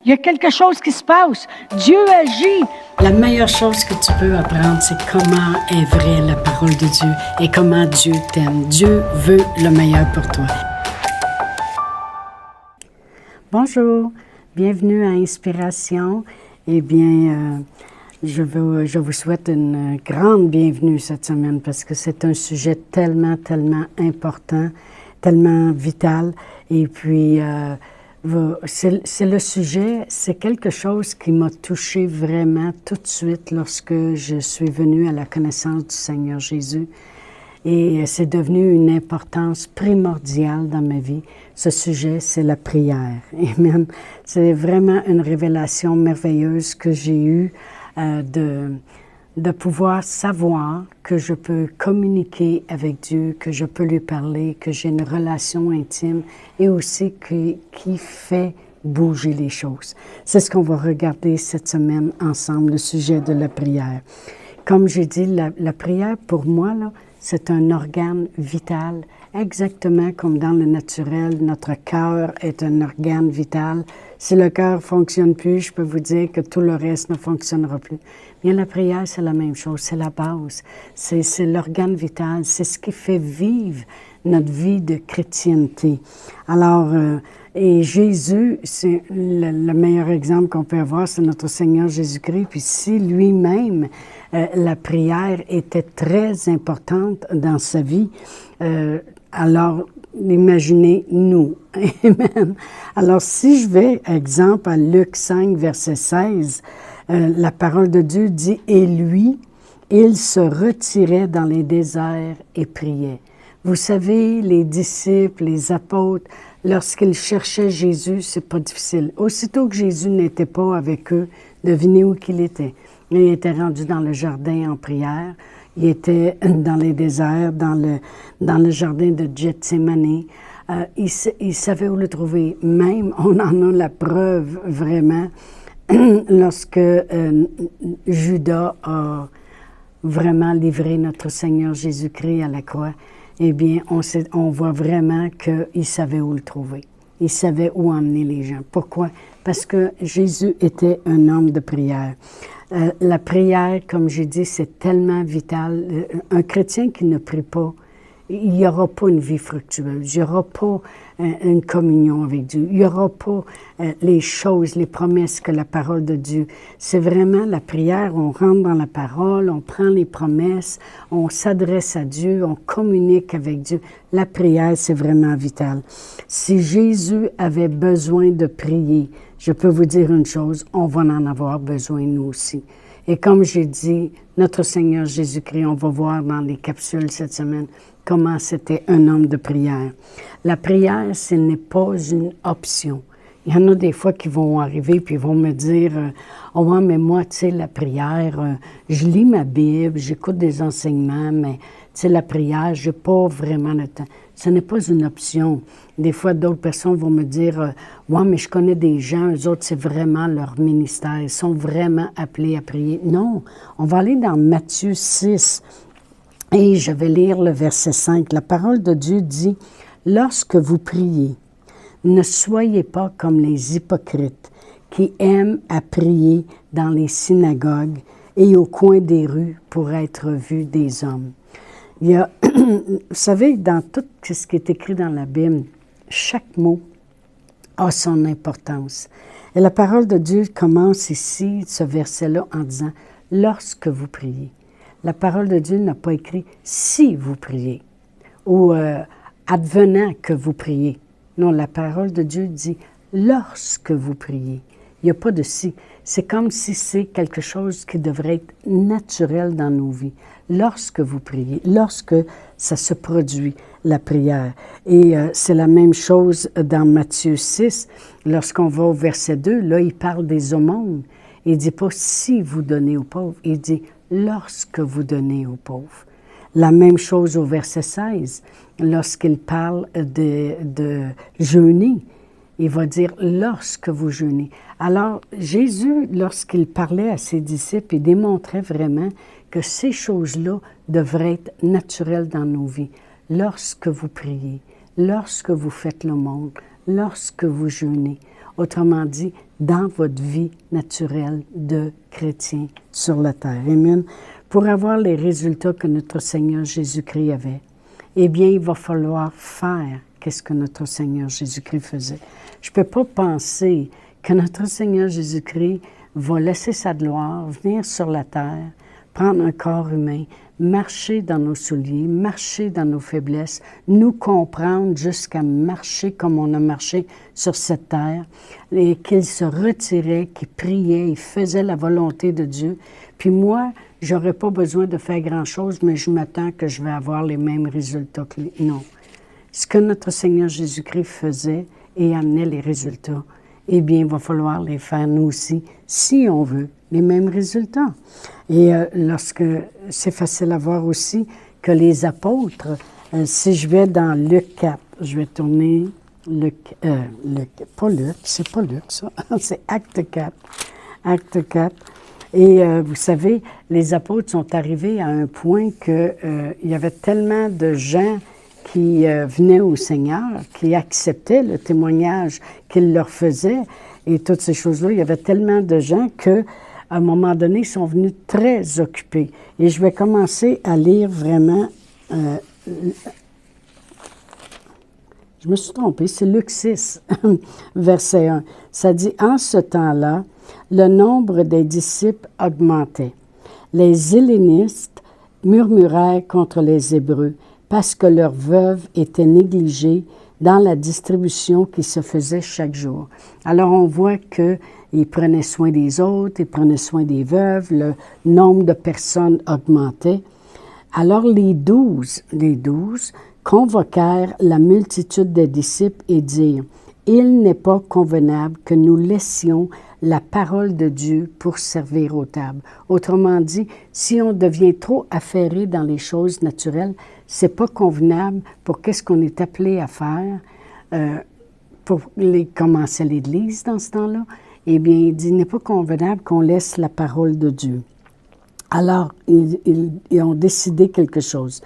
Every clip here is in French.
Il y a quelque chose qui se passe. Dieu agit. La meilleure chose que tu peux apprendre, c'est comment est vraie la parole de Dieu et comment Dieu t'aime. Dieu veut le meilleur pour toi. Bonjour, bienvenue à Inspiration. Eh bien, je vous souhaite une grande bienvenue cette semaine parce que c'est un sujet tellement important, tellement vital. Et puis, c'est le sujet, c'est quelque chose qui m'a touchée vraiment tout de suite lorsque je suis venue à la connaissance du Seigneur Jésus. Et c'est devenu une importance primordiale dans ma vie. Ce sujet, c'est la prière. Amen. C'est vraiment une révélation merveilleuse que j'ai eue de pouvoir savoir que je peux communiquer avec Dieu, que je peux lui parler, que j'ai une relation intime et aussi qui fait bouger les choses. C'est ce qu'on va regarder cette semaine ensemble, le sujet de la prière. Comme j'ai dit, la prière, pour moi, là, c'est un organe vital, exactement comme dans le naturel, notre cœur est un organe vital. Si le cœur ne fonctionne plus, je peux vous dire que tout le reste ne fonctionnera plus. Bien, la prière, c'est la même chose, c'est la base, c'est l'organe vital, c'est ce qui fait vivre notre vie de chrétienté. Alors, et Jésus, c'est le meilleur exemple qu'on peut avoir, c'est notre Seigneur Jésus-Christ. Puis si lui-même, la prière était très importante dans sa vie, alors imaginez nous. Amen. Alors si je vais, exemple, à Luc 5, verset 16, la parole de Dieu dit « Et lui, il se retirait dans les déserts et priait. » Vous savez, les disciples, les apôtres, lorsqu'ils cherchaient Jésus, c'est pas difficile. Aussitôt que Jésus n'était pas avec eux, devinez où qu'il était. Il était rendu dans le jardin en prière. Il était dans les déserts, dans le jardin de Gethsémani. Il savait où le trouver. Même, on en a la preuve vraiment, lorsque Judas a vraiment livré notre Seigneur Jésus-Christ à la croix. Eh bien, on voit vraiment qu'il savait où le trouver. Il savait où emmener les gens. Pourquoi? Parce que Jésus était un homme de prière. La prière, comme j'ai dit, c'est tellement vital. Un chrétien qui ne prie pas, il n'y aura pas une vie fructueuse, il n'y aura pas une communion avec Dieu, il n'y aura pas les choses, les promesses que la parole de Dieu. C'est vraiment la prière, on rentre dans la parole, on prend les promesses, on s'adresse à Dieu, on communique avec Dieu. La prière, c'est vraiment vital. Si Jésus avait besoin de prier, je peux vous dire une chose, on va en avoir besoin nous aussi. Et comme j'ai dit, notre Seigneur Jésus-Christ, on va voir dans les capsules cette semaine comment c'était un homme de prière. La prière, ce n'est pas une option. Il y en a des fois qui vont arriver puis vont me dire « Oh, ouais, mais moi, tu sais, la prière, je lis ma Bible, j'écoute des enseignements, mais tu sais, la prière, je n'ai pas vraiment le temps. » Ce n'est pas une option. Des fois, d'autres personnes vont me dire « Ouais, mais je connais des gens, eux autres, c'est vraiment leur ministère. Ils sont vraiment appelés à prier. » Non, on va aller dans Matthieu 6 et je vais lire le verset 5. La parole de Dieu dit « Lorsque vous priez, ne soyez pas comme les hypocrites qui aiment à prier dans les synagogues et au coin des rues pour être vus des hommes. » Il y a, vous savez, dans tout ce qui est écrit dans la Bible, chaque mot a son importance. Et la parole de Dieu commence ici, ce verset-là, en disant « Lorsque vous priez ». La parole de Dieu n'a pas écrit « si vous priez » ou advenant que vous priez. Non, la parole de Dieu dit « lorsque vous priez ». Il n'y a pas de « si ». C'est comme si c'est quelque chose qui devrait être naturel dans nos vies. Lorsque vous priez, lorsque ça se produit, la prière. Et c'est la même chose dans Matthieu 6. Lorsqu'on va au verset 2, là, il parle des aumônes. Il ne dit pas « si vous donnez aux pauvres », il dit « lorsque vous donnez aux pauvres ». La même chose au verset 16, lorsqu'il parle de jeûner. Il va dire « lorsque vous jeûnez ». Alors, Jésus, lorsqu'il parlait à ses disciples, il démontrait vraiment que ces choses-là devraient être naturelles dans nos vies. Lorsque vous priez, lorsque vous faites l'aumône, lorsque vous jeûnez. Autrement dit, dans votre vie naturelle de chrétien sur la terre. Amen. Pour avoir les résultats que notre Seigneur Jésus-Christ avait, eh bien, il va falloir faire qu'est-ce que notre Seigneur Jésus-Christ faisait. Je ne peux pas penser que notre Seigneur Jésus-Christ va laisser sa gloire, venir sur la terre, prendre un corps humain, marcher dans nos souliers, marcher dans nos faiblesses, nous comprendre jusqu'à marcher comme on a marché sur cette terre, et qu'il se retirait, qu'il priait, il faisait la volonté de Dieu. Puis moi, j'aurais pas besoin de faire grand-chose, mais je m'attends que je vais avoir les mêmes résultats que lui. Non. Ce que notre Seigneur Jésus-Christ faisait et amenait les résultats, eh bien, il va falloir les faire nous aussi, si on veut les mêmes résultats. Et lorsque c'est facile à voir aussi que les apôtres, si je vais dans Luc 4, je vais tourner pas Luc, c'est pas Luc ça, c'est Acte 4. Acte 4. Et vous savez, les apôtres sont arrivés à un point que il y avait tellement de gens qui venaient au Seigneur, qui acceptaient le témoignage qu'il leur faisait et toutes ces choses-là. Il y avait tellement de gens que, à un moment donné, ils sont venus très occupés. Et je vais commencer à lire vraiment. Je me suis trompée, c'est Luc 6, verset 1. Ça dit, « En ce temps-là, le nombre des disciples augmentait. Les Hellénistes murmurèrent contre les Hébreux, parce que leurs veuves étaient négligées dans la distribution qui se faisait chaque jour. » Alors, on voit qu'ils prenaient soin des autres, ils prenaient soin des veuves, le nombre de personnes augmentait. Alors, les douze convoquèrent la multitude des disciples et dirent, « Il n'est pas convenable que nous laissions la parole de Dieu pour servir aux tables. » Autrement dit, si on devient trop affairé dans les choses naturelles, c'est pas convenable pour qu'est-ce qu'on est appelé à faire pour commencer l'Église dans ce temps-là. Eh bien, il dit, il n'est pas convenable qu'on laisse la parole de Dieu. Alors, ils ont décidé quelque chose.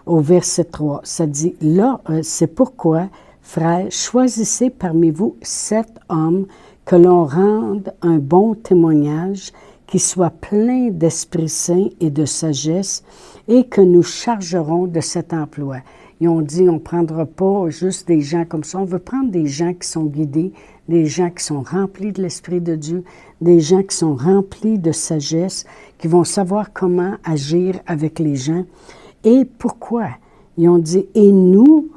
Au verset 3, ça dit, « Là, c'est pourquoi, frères, choisissez parmi vous 7 hommes que l'on rende un bon témoignage, qui soit plein d'Esprit Saint et de sagesse, et que nous chargerons de cet emploi. » Ils ont dit, on ne prendra pas juste des gens comme ça, on veut prendre des gens qui sont guidés, des gens qui sont remplis de l'Esprit de Dieu, des gens qui sont remplis de sagesse, qui vont savoir comment agir avec les gens. Et pourquoi? Ils ont dit, et nous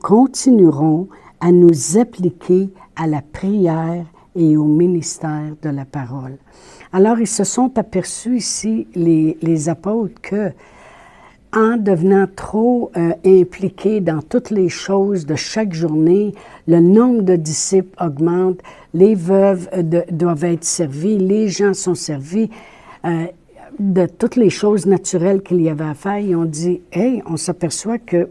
continuerons à nous appliquer à la prière et au ministère de la parole. Alors, ils se sont aperçus ici, les apôtres, que en devenant trop impliqués dans toutes les choses de chaque journée, le nombre de disciples augmente, les veuves doivent être servies, les gens sont servis, de toutes les choses naturelles qu'il y avait à faire. Ils ont dit, « Hey, on s'aperçoit que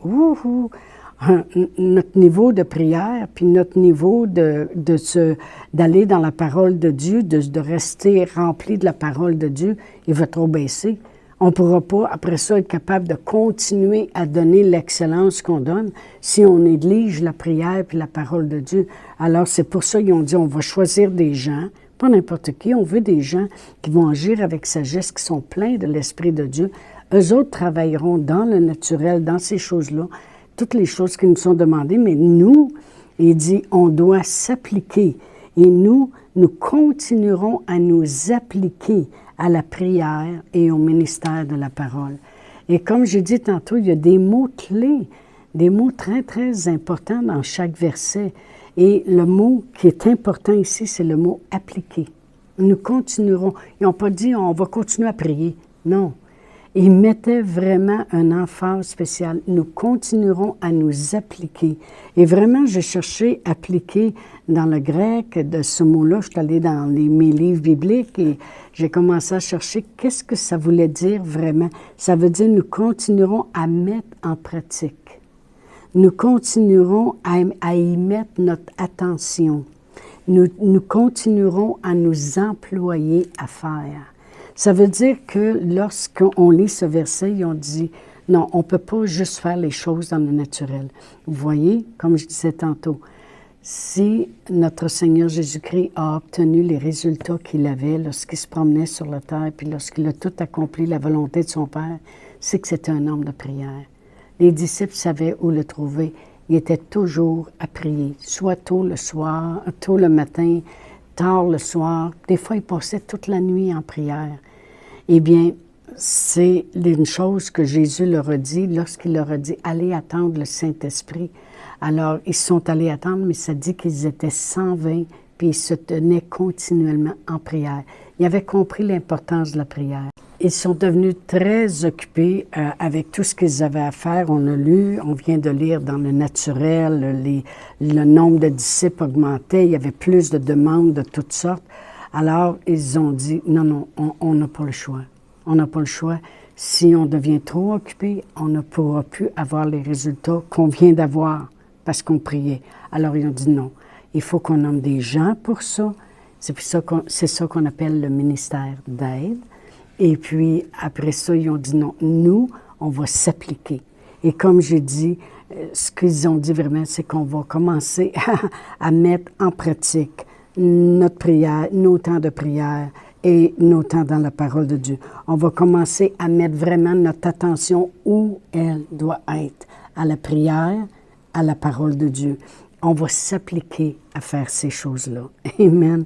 notre niveau de prière, puis notre niveau d'aller dans la parole de Dieu, de rester rempli de la parole de Dieu, il va trop baisser. On ne pourra pas, après ça, être capable de continuer à donner l'excellence qu'on donne si on néglige la prière puis la parole de Dieu. » Alors, c'est pour ça qu'ils ont dit, on va choisir des gens, pas n'importe qui, on veut des gens qui vont agir avec sagesse, qui sont pleins de l'Esprit de Dieu. Eux autres travailleront dans le naturel, dans ces choses-là, toutes les choses qui nous sont demandées, mais nous, il dit, on doit s'appliquer. Et nous continuerons à nous appliquer à la prière et au ministère de la parole. Et comme j'ai dit tantôt, il y a des mots clés, des mots très, très importants dans chaque verset. Et le mot qui est important ici, c'est le mot « appliquer ». Nous continuerons. Ils n'ont pas dit « on va continuer à prier ». Non. Ils mettaient vraiment un emphase spécial. Nous continuerons à nous appliquer. Et vraiment, j'ai cherché « appliquer » dans le grec de ce mot-là. Je suis allée dans mes livres bibliques et j'ai commencé à chercher qu'est-ce que ça voulait dire vraiment. Ça veut dire « nous continuerons à mettre en pratique ». Nous continuerons à y mettre notre attention. Nous continuerons à nous employer à faire. Ça veut dire que lorsqu'on lit ce verset, ils ont dit, non, on ne peut pas juste faire les choses dans le naturel. Vous voyez, comme je disais tantôt, si notre Seigneur Jésus-Christ a obtenu les résultats qu'il avait lorsqu'il se promenait sur la terre, puis lorsqu'il a tout accompli la volonté de son Père, c'est que c'était un homme de prière. Les disciples savaient où le trouver. Il était toujours à prier, soit tôt le soir, tôt le matin, tard le soir. Des fois, il passait toute la nuit en prière. Eh bien, c'est une chose que Jésus leur a dit lorsqu'il leur a dit « Allez attendre le Saint-Esprit ». Alors, ils sont allés attendre, mais ça dit qu'ils étaient 120, puis ils se tenaient continuellement en prière. Ils avaient compris l'importance de la prière. Ils sont devenus très occupés avec tout ce qu'ils avaient à faire. On vient de lire dans le naturel, le nombre de disciples augmentait, il y avait plus de demandes de toutes sortes. Alors, ils ont dit, non, on n'a pas le choix. On n'a pas le choix. Si on devient trop occupé, on ne pourra plus avoir les résultats qu'on vient d'avoir parce qu'on priait. Alors, ils ont dit non. Il faut qu'on nomme des gens pour ça. C'est ça qu'on appelle le ministère d'aide. Et puis, après ça, ils ont dit non, nous, on va s'appliquer. Et comme j'ai dit, ce qu'ils ont dit vraiment, c'est qu'on va commencer à mettre en pratique notre prière, nos temps de prière et nos temps dans la parole de Dieu. On va commencer à mettre vraiment notre attention où elle doit être, à la prière, à la parole de Dieu. On va s'appliquer à faire ces choses-là. Amen.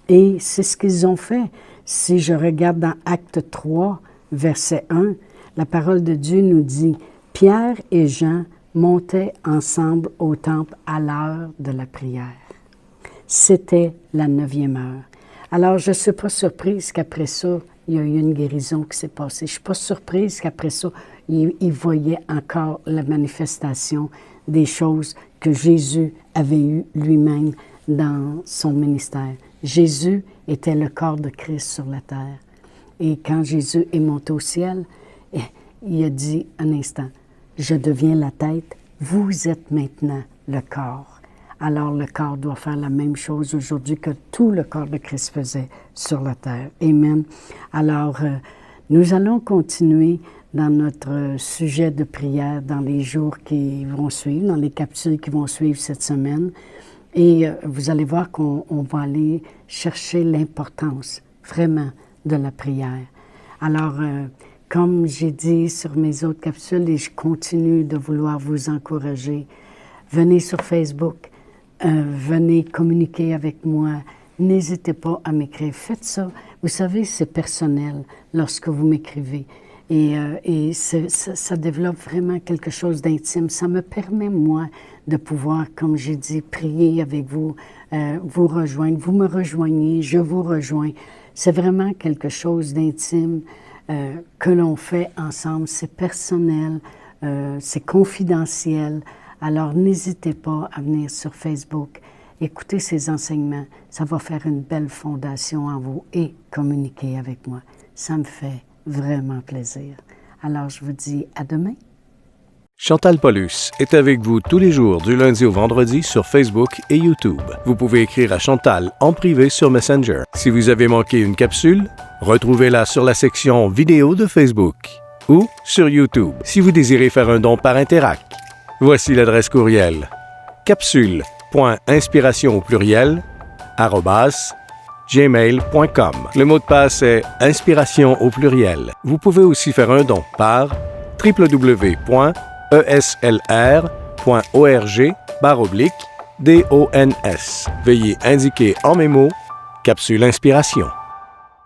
Et c'est ce qu'ils ont fait. Si je regarde dans Acte 3, verset 1, la parole de Dieu nous dit « Pierre et Jean montaient ensemble au temple à l'heure de la prière. » C'était la 9e heure. Alors, je ne suis pas surprise qu'après ça, il y a eu une guérison qui s'est passée. Je ne suis pas surprise qu'après ça, il voyait encore la manifestation des choses que Jésus avait eues lui-même dans son ministère. Jésus était le corps de Christ sur la terre. Et quand Jésus est monté au ciel, il a dit un instant, « Je deviens la tête, vous êtes maintenant le corps. » Alors le corps doit faire la même chose aujourd'hui que tout le corps de Christ faisait sur la terre. Amen. Alors, nous allons continuer dans notre sujet de prière dans les jours qui vont suivre, dans les capsules qui vont suivre cette semaine. Et vous allez voir qu'on va aller chercher l'importance vraiment de la prière. Alors, comme j'ai dit sur mes autres capsules, et je continue de vouloir vous encourager, venez sur Facebook, venez communiquer avec moi. N'hésitez pas à m'écrire. Faites ça. Vous savez, c'est personnel lorsque vous m'écrivez. Et ça développe vraiment quelque chose d'intime. Ça me permet, moi, de pouvoir, comme j'ai dit, prier avec vous, vous rejoindre. Vous me rejoignez, je vous rejoins. C'est vraiment quelque chose d'intime que l'on fait ensemble. C'est personnel, c'est confidentiel. Alors, n'hésitez pas à venir sur Facebook, écouter ces enseignements. Ça va faire une belle fondation en vous et communiquer avec moi. Ça me fait vraiment plaisir. Alors, je vous dis à demain. Chantal Paulus est avec vous tous les jours du lundi au vendredi sur Facebook et YouTube. Vous pouvez écrire à Chantal en privé sur Messenger. Si vous avez manqué une capsule, retrouvez-la sur la section vidéo de Facebook ou sur YouTube si vous désirez faire un don par Interac. Voici l'adresse courriel capsule.inspiration au pluriel @gmail.com. Le mot de passe est inspiration au pluriel. Vous pouvez aussi faire un don par www.eslr.org/dons. Veuillez indiquer en mémo Capsule Inspiration.